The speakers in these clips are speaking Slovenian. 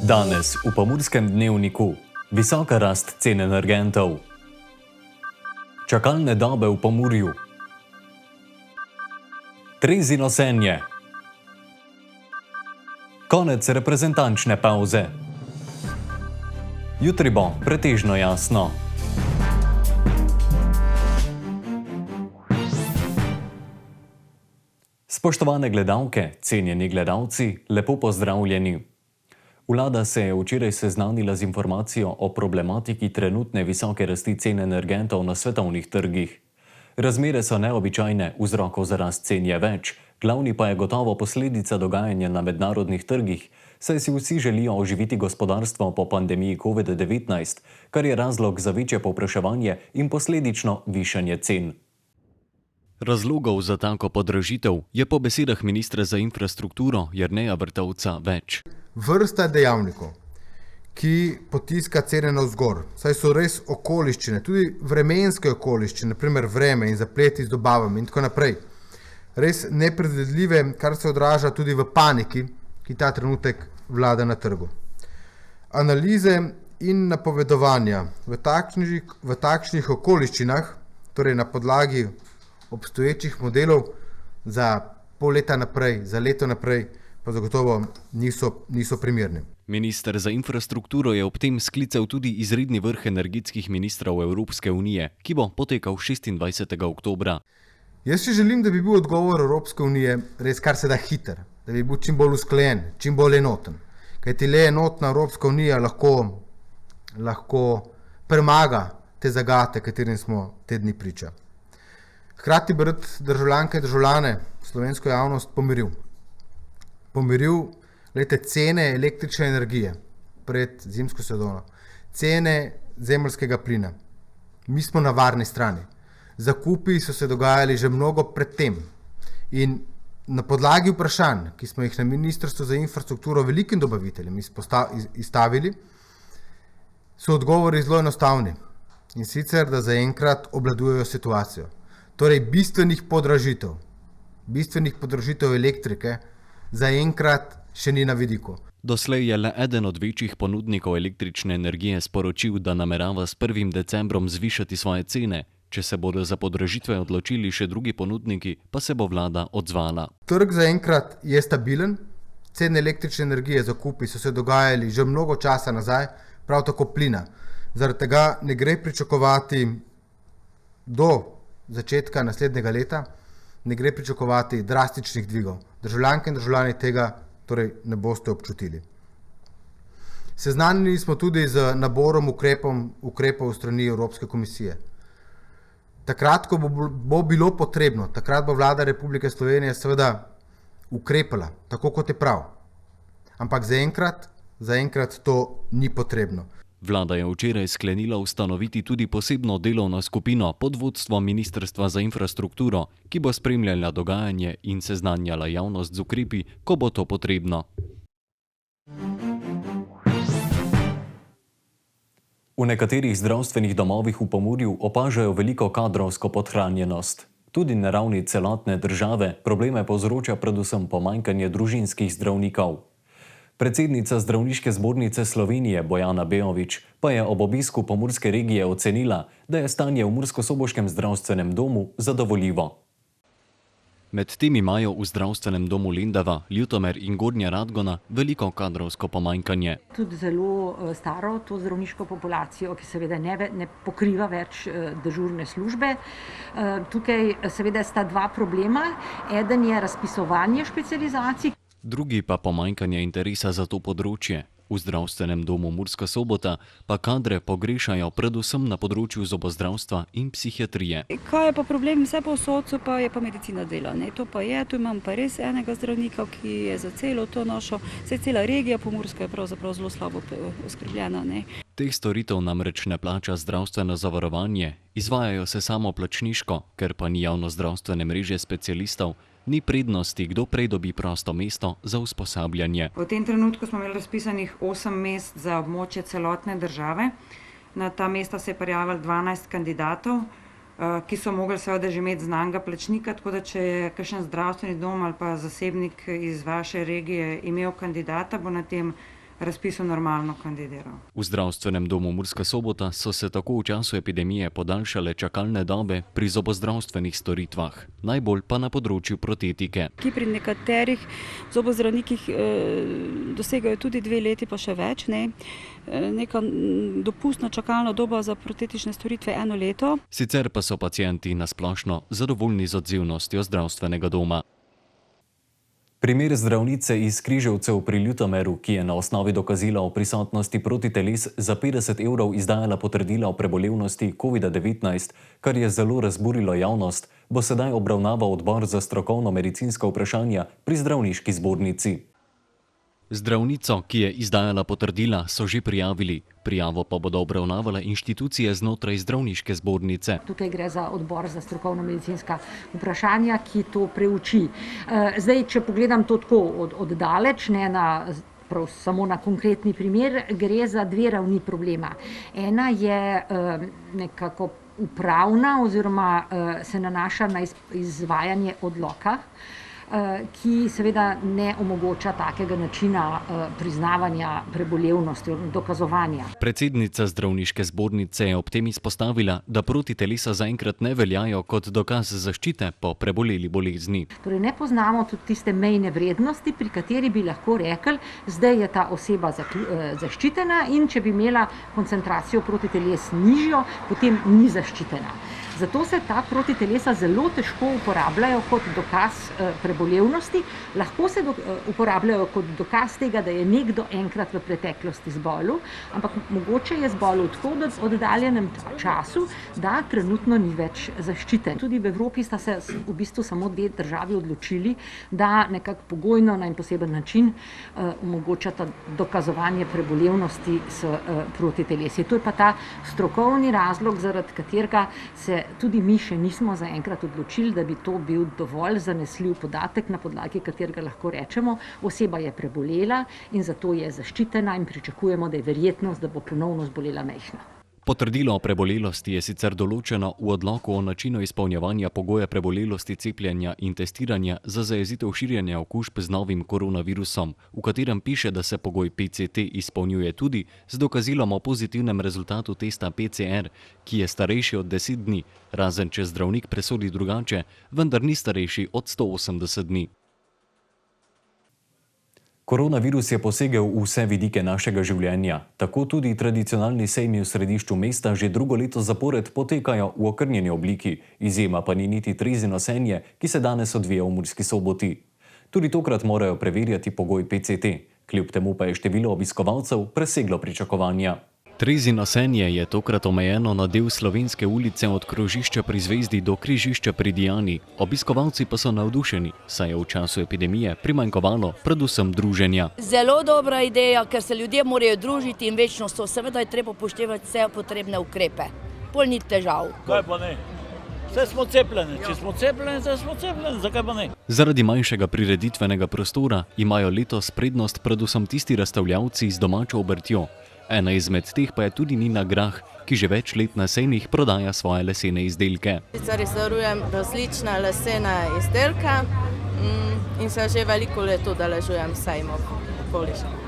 Danes v Pomurskem dnevniku visoka rast cen energentov. Čakalne dobe v Pomurju. Trezino senje. Konec reprezentančne pauze. Jutri bo pretežno jasno. Spoštovane gledalke, cenjeni gledalci, lepo pozdravljeni. Vlada se je včeraj seznanila z informacijo o problematiki trenutne visoke rasti cen energentov na svetovnih trgih. Razmere so neobičajne, vzrokov za rast cen je več, glavni pa je gotovo posledica dogajanja na mednarodnih trgih, saj si vsi želijo oživiti gospodarstvo po pandemiji COVID-19, kar je razlog za večje povpraševanje in posledično višanje cen. Razlogov za tako podražitev je po besedah ministra za infrastrukturo Jerneja Vrtovca več. Vrsta dejavnikov, ki potiska cene navzgor, saj so res okoliščine, tudi vremenske okoliščine, naprimer vreme in zapleti z dobavami in tako naprej, res nepredvidljive, kar se odraža tudi v paniki, ki ta trenutek vlada na trgu. Analize in napovedovanja v takšnih okoliščinah, torej na podlagi obstoječih modelov za pol leta naprej, za leto naprej, pa zagotovo niso primerni. Minister za infrastrukturo je ob tem sklical tudi izredni vrh energetskih ministrov Evropske unije, ki bo potekal 26. oktobra. Jaz si želim, da bi bil odgovor Evropske unije res kar se da hiter, da bi bil čim bolj usklajen, čim bolj enoten. Kajti le enotna Evropska unija lahko premaga te zagate, katerim smo te dni priča. Hkrati bi rad državljanke in državljane, slovensko javnost pomiril. Glejte, cene električne energije pred zimsko sezono, cene zemeljskega plina. Mi smo na varni strani. Zakupi so se dogajali že mnogo pred tem. In na podlagi vprašanj, ki smo jih na Ministrstvu za infrastrukturo velikim dobaviteljem izstavili, so odgovori zelo enostavni. In sicer, da zaenkrat obvladujejo situacijo. Torej, bistvenih podražitev elektrike zaenkrat še ni na vidiku. Doslej je le eden od večjih ponudnikov električne energije sporočil, da namerava s 1. decembrom zvišati svoje cene. Če se bodo za podražitve odločili še drugi ponudniki, pa se bo vlada odzvala. Trg zaenkrat je stabilen, cene električne energije zakupi so se dogajali že mnogo časa nazaj, prav tako plina. Zaradi tega ne gre pričakovati do začetka naslednjega leta, ne gre pričakovati drastičnih dvigov. Državljanke in državljani tega torej ne boste občutili. Seznanjeni smo tudi z naborom ukrepov strani Evropske komisije. Takrat, ko bo bilo potrebno, takrat bo vlada Republike Slovenije seveda ukrepala, tako kot je prav. Ampak zaenkrat to ni potrebno. Vlada je včeraj sklenila ustanoviti tudi posebno delovno skupino pod vodstvom Ministrstva za infrastrukturo, ki bo spremljala dogajanje in seznanjala javnost z ukrepi, ko bo to potrebno. V nekaterih zdravstvenih domovih v Pomurju opažajo veliko kadrovsko podhranjenost. Tudi na ravni celotne države probleme povzroča predvsem pomanjkanje družinskih zdravnikov. Predsednica Zdravniške zbornice Slovenije Bojana Beović pa je ob obisku pomurske regije ocenila, da je stanje v murskosoboškem zdravstvenem domu zadovoljivo. Medtem imajo v zdravstvenem domu Lendava, Ljutomer in Gornja Radgona veliko kadrovsko pomanjkanje. Tudi zelo staro to zdravniško populacijo, ki seveda ne pokriva več dežurne službe. Tukaj seveda sta dva problema. Eden je razpisovanje specializacij. Drugi pa pomanjkanje interesa za to področje. V zdravstvenem domu Murska Sobota pa kadre pogrešajo predvsem na področju zobozdravstva in psihiatrije. Kaj je pa problem vse povsod, pa je pa medicina dela. To pa je, tu imam pa res enega zdravnika, ki je za celo to našo, cela regija Pomurska je pravzaprav zelo slabo oskrbljena. Teh storitev namreč ne plača zdravstveno zavarovanje, izvajajo se samo plačniško, ker pa ni javno zdravstvene mreže specialistov, ni prednosti, kdo prej dobi prosto mesto za usposabljanje. V tem trenutku smo imeli razpisanih 8 mest za območje celotne države. Na ta mesta se je prijavilo 12 kandidatov, ki so mogli seveda že imeti znanega plačnika, tako da če je kakšen zdravstveni dom ali pa zasebnik iz vaše regije imel kandidata, bo na tem razpisu normalno kandidiral. V zdravstvenem domu Murska Sobota so se tako v času epidemije podaljšale čakalne dobe pri zobozdravstvenih storitvah, najbolj pa na področju protetike. Ki pri nekaterih zobozdravnikih dosegajo tudi 2 leti, pa še več. Neka dopustna čakalna doba za protetične storitve 1 leto. Sicer pa so pacienti na splošno zadovoljni z odzivnostjo zdravstvenega doma. Primer zdravnice iz Križevcev pri Ljutomeru, ki je na osnovi dokazila o prisotnosti protiteles za 50 € izdajala potrdila o prebolevnosti COVID-19, kar je zelo razburilo javnost, bo sedaj obravnaval odbor za strokovno medicinska vprašanja pri zdravniški zbornici. Zdravnico, ki je izdajala potrdila, so že prijavili. Prijavo pa bodo obravnavale inštitucije znotraj zdravniške zbornice. Tukaj gre za odbor za strokovno medicinska vprašanja, ki to preuči. Zdaj, če pogledam to tako od daleč, ne samo na konkretni primer, gre za 2 ravni problema. Ena je nekako upravna oziroma se nanaša na izvajanje odloka, ki seveda ne omogoča takega načina priznavanja prebolevnosti, dokazovanja. Predsednica zdravniške zbornice je ob tem izpostavila, da protitelesa zaenkrat ne veljajo kot dokaz zaščite po preboleli bolezni. Torej ne poznamo tudi tiste mejne vrednosti, pri kateri bi lahko rekli, zdaj je ta oseba zaščitena in če bi imela koncentracijo protiteles nižjo, potem ni zaščitena. Zato se ta protitelesa zelo težko uporabljajo kot dokaz prebolevnosti, lahko se uporabljajo kot dokaz tega, da je nekdo enkrat v preteklosti zbolel, ampak mogoče je zbolel tako oddaljenem času, da trenutno ni več zaščiten. Tudi v Evropi sta se v bistvu samo 2 državi odločili, da nekako pogojno na en poseben način omogočata dokazovanje prebolevnosti s protitelesi. To je pa ta strokovni razlog, zaradi katerega se tudi mi še nismo zaenkrat odločili, da bi to bil dovolj zanesljiv podatek, na podlagi katerega lahko rečemo, oseba je prebolela in zato je zaščitena in pričakujemo, da je verjetnost, da bo ponovno zbolela, majhna. Potrdilo o prebolelosti je sicer določeno v odloku o načinu izpolnjevanja pogoja prebolelosti, cepljenja in testiranja za zajezitev širjenja okužb z novim koronavirusom, v katerem piše, da se pogoj PCT izpolnjuje tudi z dokazilom o pozitivnem rezultatu testa PCR, ki je starejši od 10 dni, razen če zdravnik presodi drugače, vendar ni starejši od 180 dni. Koronavirus je posegel v vse vidike našega življenja. Tako tudi tradicionalni sejmi v središču mesta že 2. leto zapored potekajo v okrnjeni obliki, izjema pa ni niti trezi nosenje, ki se danes odvija v Murski Soboti. Tudi tokrat morajo preverjati pogoj PCT, kljub temu pa je število obiskovalcev preseglo pričakovanja. Trezi nosenje je tokrat omejeno na del Slovenske ulice od krožišča pri Zvezdi do križišča pri Diani. Obiskovalci pa so navdušeni, saj je v času epidemije primanjkovalo predvsem druženja. Zelo dobra ideja, ker se ljudje morajo družiti in večno so. Seveda je treba upoštevati vse potrebne ukrepe. Pol ni težav. Kaj pa ne? Vse smo cepljeni. Če smo cepljeni, zdaj smo cepljeni. Zakaj pa ne? Zaradi manjšega prireditvenega prostora imajo letos prednost predvsem tisti razstavljavci z domačo obrtjo. Ena izmed teh pa je tudi Nina Grah, ki že več let na sejmih prodaja svoje lesene izdelke. Sicer restaurujem različne lesene izdelke in se že veliko let udeležujem sejmov okoliških.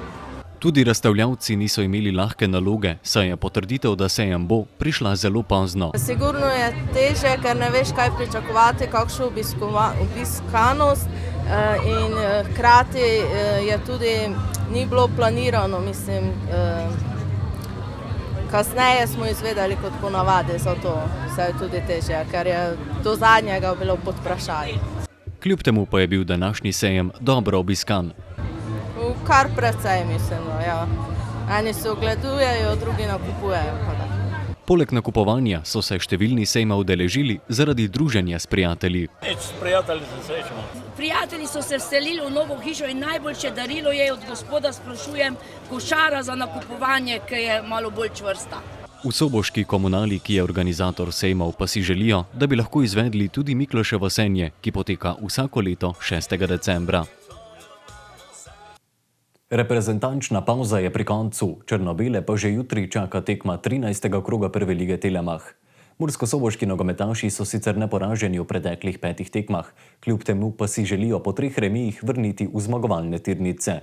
Tudi razstavljavci niso imeli lahke naloge, saj je potrditev, da sejem bo, prišla zelo pozno. Sigurno je težje, ker ne veš, kaj pričakovati, kakšno obiskanost in hkrati je tudi ni bilo planirano, mislim, kasneje smo izvedeli kot ponavadi, zato se je tudi težje, ker je do zadnjega bilo pod vprašaj. Kljub temu pa je bil današnji sejem dobro obiskan. Kar precej, mislim, ja. Eni se ogledujejo, drugi nakupujejo. Poleg nakupovanja so se številni sejma udeležili zaradi druženja s prijatelji. S prijatelji se srečamo. Prijatelji so se vselili v novo hišo in najboljše darilo je od gospoda, sprašujem, košara za nakupovanje, ki je malo bolj čvrsta. V soboški komunali, ki je organizator sejmov, pa si želijo, da bi lahko izvedli tudi Mikloševo senje, ki poteka vsako leto 6. decembra. Reprezentančna pavza je pri koncu, črno-bele pa že jutri čaka tekma 13. kroga prve lige Telemach. Mursko-soboški nogometaši so sicer neporaženi v preteklih 5 tekmah, kljub temu pa si želijo po 3 remijih vrniti v zmagovalne tirnice.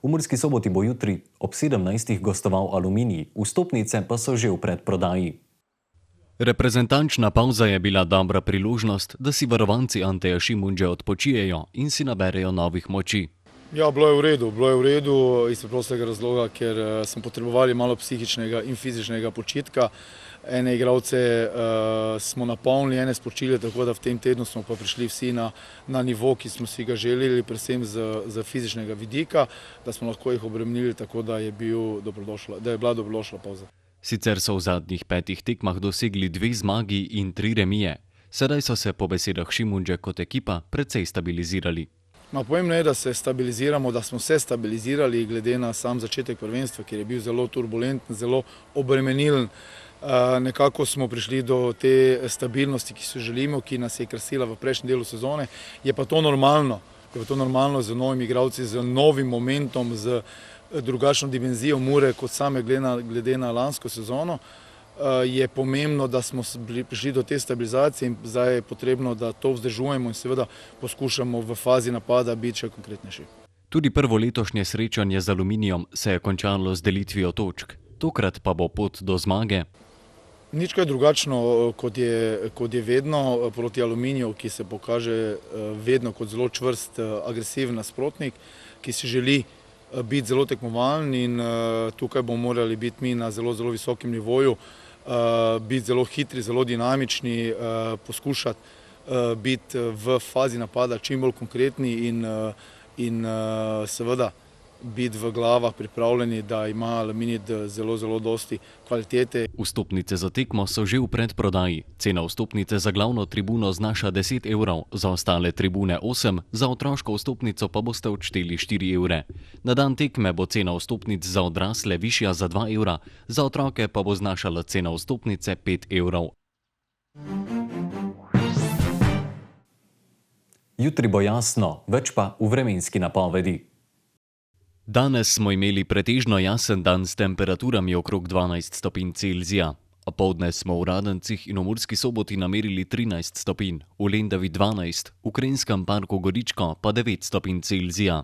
V Murski Soboti bo jutri ob 17. gostoval Aluminij, vstopnice pa so že v predprodaji. Reprezentančna pavza je bila dobra priložnost, da si varovanci Anteja Šimundže odpočijejo in si naberejo novih moči. Ja, bilo je v redu iz preprostega razloga, ker smo potrebovali malo psihičnega in fizičnega počitka. Ene igralce smo napolnili, ene spočili, tako da v tem tednu smo pa prišli vsi na nivo, ki smo si ga želeli, predvsem z fizičnega vidika, da smo lahko jih obremenili, tako da je bila dobrodošla pavza. Sicer so v zadnjih 5 tekmah dosegli 2 zmagi in 3 remije. Sedaj so se po besedah Šimundže kot ekipa precej stabilizirali. Pomembno je, da se stabiliziramo, da smo se stabilizirali glede na sam začetek prvenstva, ker je bil zelo turbulenten, zelo obremenilen. Nekako smo prišli do te stabilnosti, ki se želimo, ki nas je krasila v prejšnjem delu sezone. Je pa to normalno, z novimi igralci, z novim momentom, z drugačno dimenzijo Mure kot same glede na lansko sezono. Je pomembno, da smo prišli do te stabilizacije in zdaj je potrebno, da to vzdržujemo in seveda poskušamo v fazi napada biti še konkretnejši. Tudi prvo letošnje srečanje z Aluminijem se je končalo z delitvijo točk. Tokrat pa bo pot do zmage. Nič kaj drugačno, kot je vedno proti Aluminiju, ki se pokaže vedno kot zelo čvrst, agresiven nasprotnik, ki si želi biti zelo tekmovalen in tukaj bomo morali biti mi na zelo, zelo visokem nivoju, biti zelo hitri, zelo dinamični, poskušati biti v fazi napada čim bolj konkretni in seveda biti v glavah pripravljeni, da ima Aluminij zelo, zelo dosti kvalitete. Vstopnice za tekmo so že v predprodaji. Cena vstopnice za glavno tribuno znaša 10 evrov, za ostale tribune 8, za otroško vstopnico pa boste odšteli 4 evre. Na dan tekme bo cena vstopnic za odrasle višja za 2 evra, za otroke pa bo znašala cena vstopnice 5 evrov. Jutri bo jasno, več pa v vremenski napovedi. Danes smo imeli pretežno jasen dan s temperaturami okrog 12 stopinj Celzija. Opoldne smo v Radencih in v Murski Soboti namerili 13 stopinj, v Lendavi 12, v Krenskem parku Goričko pa 9 stopinj Celzija.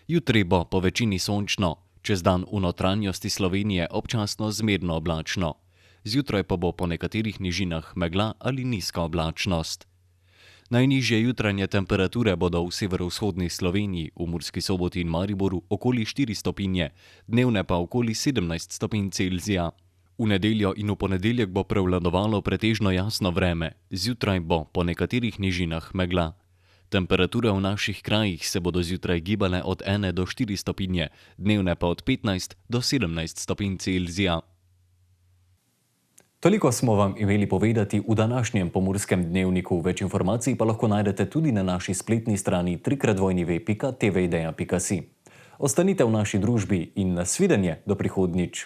Jutri bo po večini sončno, čez dan v notranjosti Slovenije občasno zmerno oblačno. Zjutraj pa bo po nekaterih nižinah megla ali nizka oblačnost. Najnižje jutranje temperature bodo v severovzhodni Sloveniji, v Murski Soboti in Mariboru okoli 4 stopinje, dnevne pa okoli 17 stopinj Celzija. V nedeljo in v ponedeljek bo prevladovalo pretežno jasno vreme, zjutraj bo po nekaterih nižinah megla. Temperature v naših krajih se bodo zjutraj gibale od 1 do 4 stopinje, dnevne pa od 15 do 17 stopinj Celzija. Toliko smo vam imeli povedati v današnjem Pomurskem dnevniku. Več informacij pa lahko najdete tudi na naši spletni strani www.tvideja.si. Ostanite v naši družbi in nasvidenje do prihodnjič.